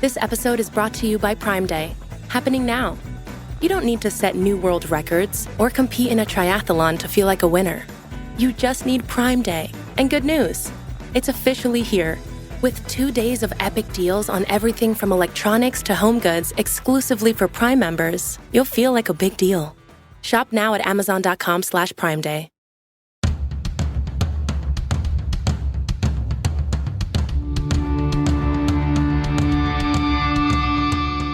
This episode is brought to you by Prime Day, happening now. You don't need to set new world records or compete in a triathlon to feel like a winner. You just need Prime Day. And good news, it's officially here. With 2 days of epic deals on everything from electronics to home goods exclusively for Prime members, you'll feel like a big deal. Shop now at amazon.com/Prime Day.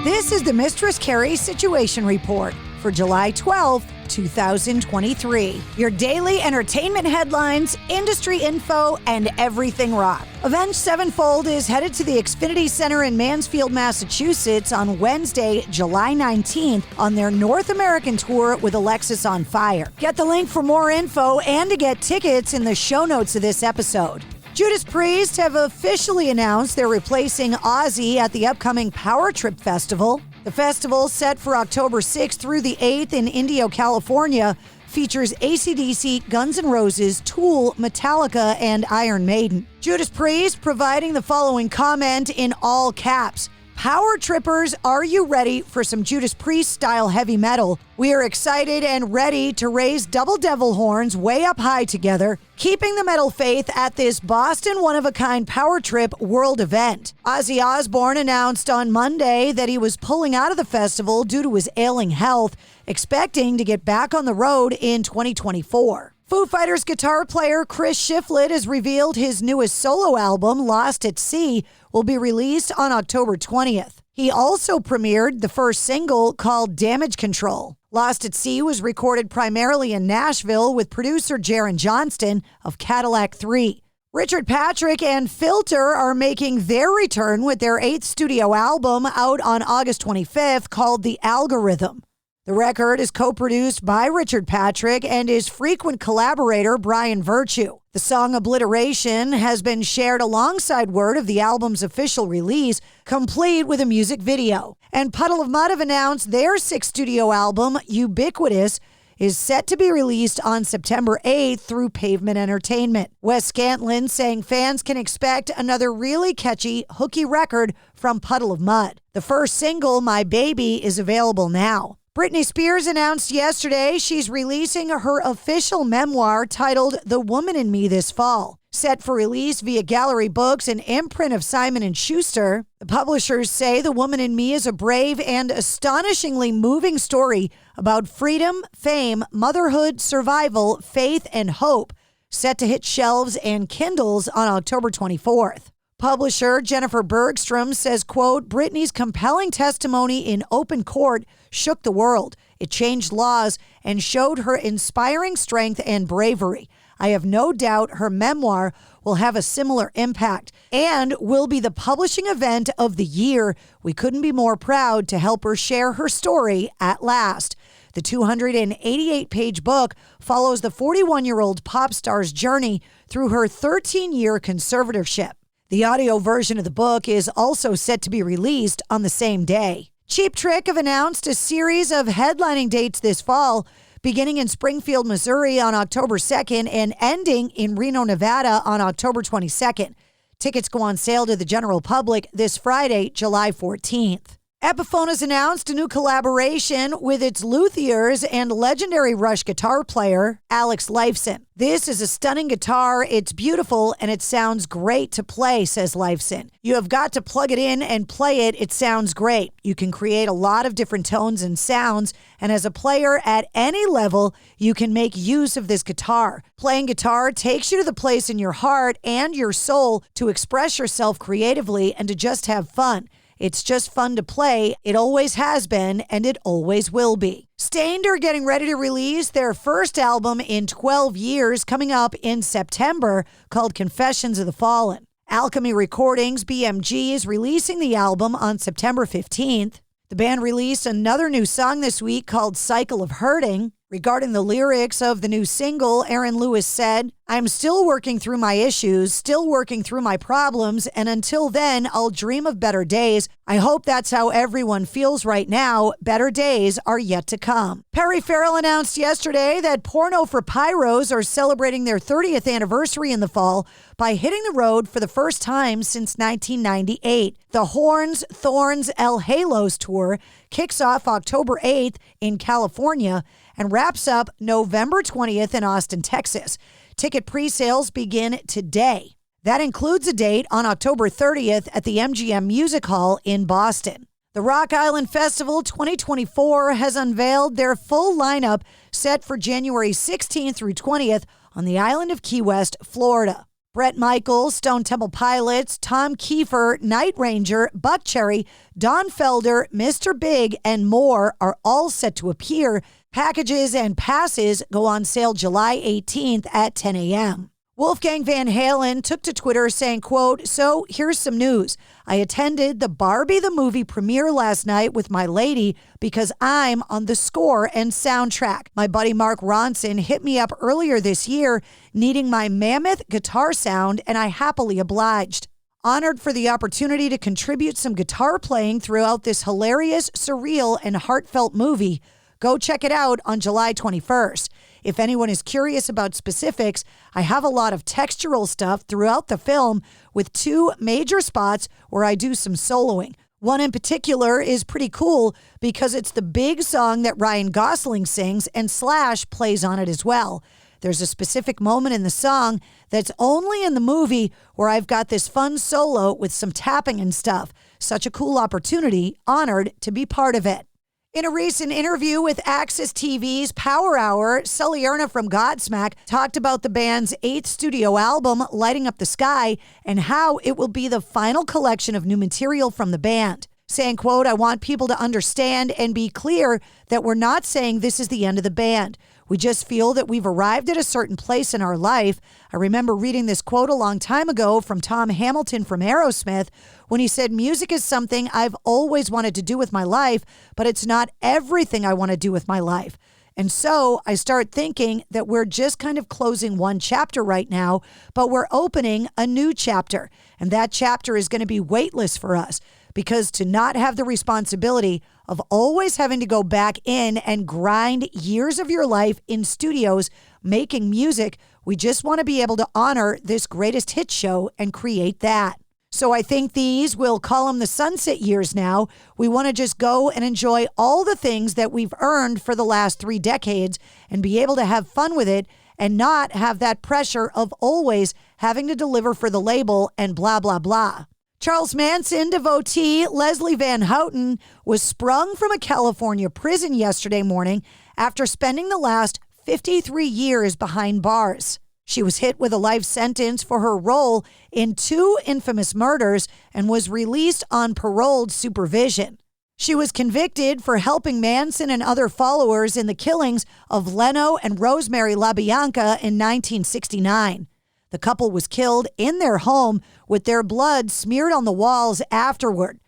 This is the Mistress Carrie Situation Report for July 12th, 2023. Your daily entertainment headlines, industry info, and everything rock. Avenged Sevenfold is headed to the Xfinity Center in Mansfield, Massachusetts on Wednesday, July 19th on their North American tour with Alexis on Fire. Get the link for more info and to get tickets in the show notes of this episode. Judas Priest have officially announced they're replacing Ozzy at the upcoming Power Trip Festival. The festival, set for October 6th through the 8th in Indio, California, features AC/DC, Guns N' Roses, Tool, Metallica, and Iron Maiden. Judas Priest providing the following comment in all caps. Power Trippers, are you ready for some Judas Priest-style heavy metal? We are excited and ready to raise double devil horns way up high together, keeping the metal faith at this Boston one-of-a-kind Power Trip world event. Ozzy Osbourne announced on Monday that he was pulling out of the festival due to his ailing health, expecting to get back on the road in 2024. Foo Fighters guitar player Chris Shiflett has revealed his newest solo album, Lost at Sea, will be released on October 20th. He also premiered the first single called Damage Control. Lost at Sea was recorded primarily in Nashville with producer Jaron Johnston of Cadillac 3. Richard Patrick and Filter are making their return with their 8th studio album out on August 25th called The Algorithm. The record is co-produced by Richard Patrick and his frequent collaborator, Brian Virtue. The song Obliteration has been shared alongside word of the album's official release, complete with a music video. And Puddle of Mudd have announced their 6th studio album, Ubiquitous, is set to be released on September 8th through Pavement Entertainment. Wes Scantlin saying fans can expect another really catchy, hooky record from Puddle of Mudd. The first single, My Baby, is available now. Britney Spears announced yesterday she's releasing her official memoir titled The Woman in Me this fall. Set for release via Gallery Books, an imprint of Simon & Schuster, the publishers say The Woman in Me is a brave and astonishingly moving story about freedom, fame, motherhood, survival, faith, and hope, set to hit shelves and Kindles on October 24th. Publisher Jennifer Bergstrom says, quote, Britney's compelling testimony in open court shook the world. It changed laws and showed her inspiring strength and bravery. I have no doubt her memoir will have a similar impact and will be the publishing event of the year. We couldn't be more proud to help her share her story at last. The 288-page book follows the 41-year-old pop star's journey through her 13-year conservatorship. The audio version of the book is also set to be released on the same day. Cheap Trick have announced a series of headlining dates this fall, beginning in Springfield, Missouri on October 2nd and ending in Reno, Nevada on October 22nd. Tickets go on sale to the general public this Friday, July 14th. Epiphone has announced a new collaboration with its luthiers and legendary Rush guitar player, Alex Lifeson. This is a stunning guitar, it's beautiful, and it sounds great to play, says Lifeson. You have got to plug it in and play it, it sounds great. You can create a lot of different tones and sounds, and as a player at any level, you can make use of this guitar. Playing guitar takes you to the place in your heart and your soul to express yourself creatively and to just have fun. It's just fun to play. It always has been, and it always will be. Stained are getting ready to release their first album in 12 years coming up in September called Confessions of the Fallen. Alchemy Recordings, BMG, is releasing the album on September 15th. The band released another new song this week called Cycle of Hurting. Regarding the lyrics of the new single, Aaron Lewis said, "I'm still working through my issues, still working through my problems, and until then, I'll dream of better days. I hope that's how everyone feels right now. Better days are yet to come." Perry Farrell announced yesterday that Porno for Pyros are celebrating their 30th anniversary in the fall by hitting the road for the first time since 1998. The Horns, Thorns, El Halos tour kicks off October 8th in California and wraps up November 20th in Austin, Texas. Ticket pre-sales begin today. That includes a date on October 30th at the MGM Music Hall in Boston. The RokIsland Festival 2024 has unveiled their full lineup set for January 16th through 20th on the island of Key West, Florida. Bret Michaels, Stone Temple Pilots, Tom Kiefer, Night Ranger, Buckcherry, Don Felder, Mr. Big, and more are all set to appear. Packages and passes go on sale July 18th at 10 a.m. Wolfgang Van Halen took to Twitter saying, quote, "So here's some news. I attended the Barbie the movie premiere last night with my lady because I'm on the score and soundtrack. My buddy Mark Ronson hit me up earlier this year needing my mammoth guitar sound, and I happily obliged. Honored for the opportunity to contribute some guitar playing throughout this hilarious, surreal, and heartfelt movie. Go check it out on July 21st. If anyone is curious about specifics, I have a lot of textural stuff throughout the film with 2 major spots where I do some soloing. One in particular is pretty cool because it's the big song that Ryan Gosling sings and Slash plays on it as well. There's a specific moment in the song that's only in the movie where I've got this fun solo with some tapping and stuff. Such a cool opportunity. Honored to be part of it." In a recent interview with Access TV's Power Hour, Sully Erna from Godsmack talked about the band's 8th studio album, Lighting Up the Sky, and how it will be the final collection of new material from the band. Saying, quote, "I want people to understand and be clear that we're not saying this is the end of the band. We just feel that we've arrived at a certain place in our life." I remember reading this quote a long time ago from Tom Hamilton from Aerosmith when he said, "Music is something I've always wanted to do with my life, but it's not everything I want to do with my life. And so I start thinking that we're just kind of closing one chapter right now, but we're opening a new chapter. And that chapter is going to be weightless for us. Because to not have the responsibility of always having to go back in and grind years of your life in studios making music, we just want to be able to honor this greatest hit show and create that. So I think these, we'll call them the sunset years now. We want to just go and enjoy all the things that we've earned for the last 3 decades and be able to have fun with it and not have that pressure of always having to deliver for the label and blah, blah, blah." Charles Manson devotee Leslie Van Houten was sprung from a California prison yesterday morning after spending the last 53 years behind bars. She was hit with a life sentence for her role in 2 infamous murders and was released on paroled supervision. She was convicted for helping Manson and other followers in the killings of Leno and Rosemary LaBianca in 1969. The couple was killed in their home with their blood smeared on the walls afterward.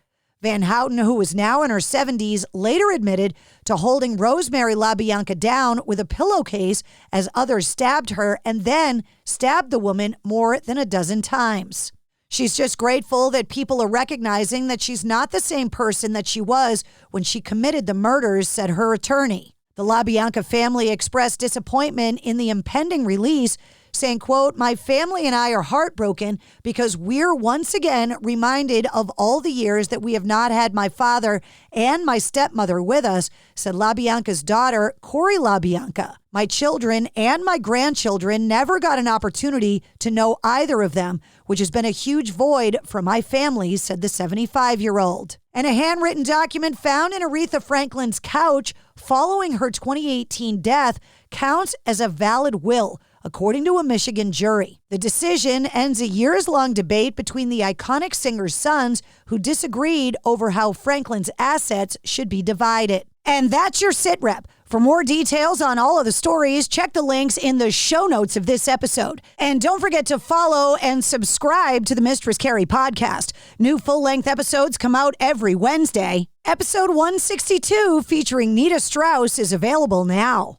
Van Houten, who was now in her 70s, later admitted to holding Rosemary LaBianca down with a pillowcase as others stabbed her and then stabbed the woman more than a dozen times. She's just grateful that people are recognizing that she's not the same person that she was when she committed the murders, said her attorney. The LaBianca family expressed disappointment in the impending release, saying, quote, "My family and I are heartbroken because we're once again reminded of all the years that we have not had my father and my stepmother with us," said LaBianca's daughter, Corey LaBianca. "My children and my grandchildren never got an opportunity to know either of them, which has been a huge void for my family," said the 75-year-old. And a handwritten document found in Aretha Franklin's couch following her 2018 death counts as a valid will, according to a Michigan jury. The decision ends a years-long debate between the iconic singer's sons who disagreed over how Franklin's assets should be divided. And that's your sit rep. For more details on all of the stories, check the links in the show notes of this episode. And don't forget to follow and subscribe to the Mistress Carrie Podcast. New full-length episodes come out every Wednesday. Episode 162 featuring Nita Strauss is available now.